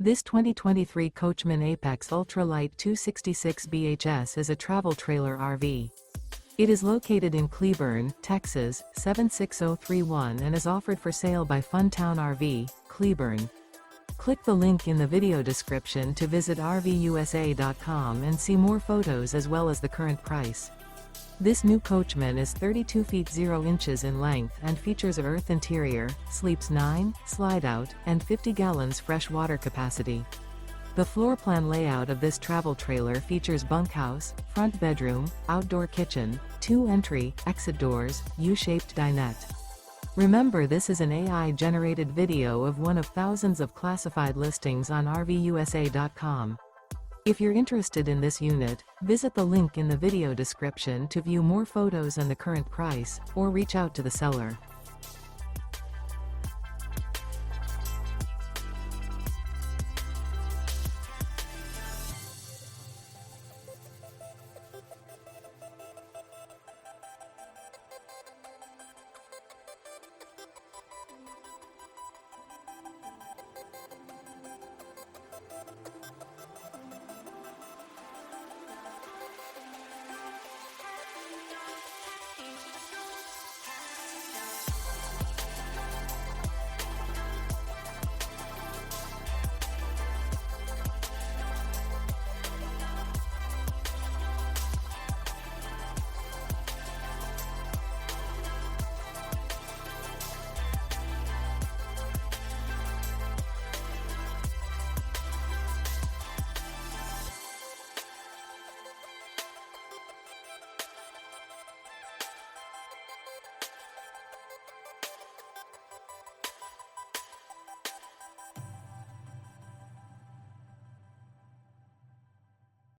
This 2023 Coachmen Apex Ultra-Lite 266 BHS is a travel trailer RV. It is located in Cleburne, Texas, 76031 and is offered for sale by Funtown RV, Cleburne. Click the link in the video description to visit RVUSA.com and see more photos as well as the current price. This new Coachmen is 32 feet 0 inches in length and features a earth interior, sleeps 9, slide-out, and 50 gallons fresh water capacity. The floor plan layout of this travel trailer features bunkhouse, front bedroom, outdoor kitchen, 2 entry, exit doors, U-shaped dinette. Remember, this is an AI-generated video of one of thousands of classified listings on RVUSA.com. If you're interested in this unit, visit the link in the video description to view more photos and the current price, or reach out to the seller.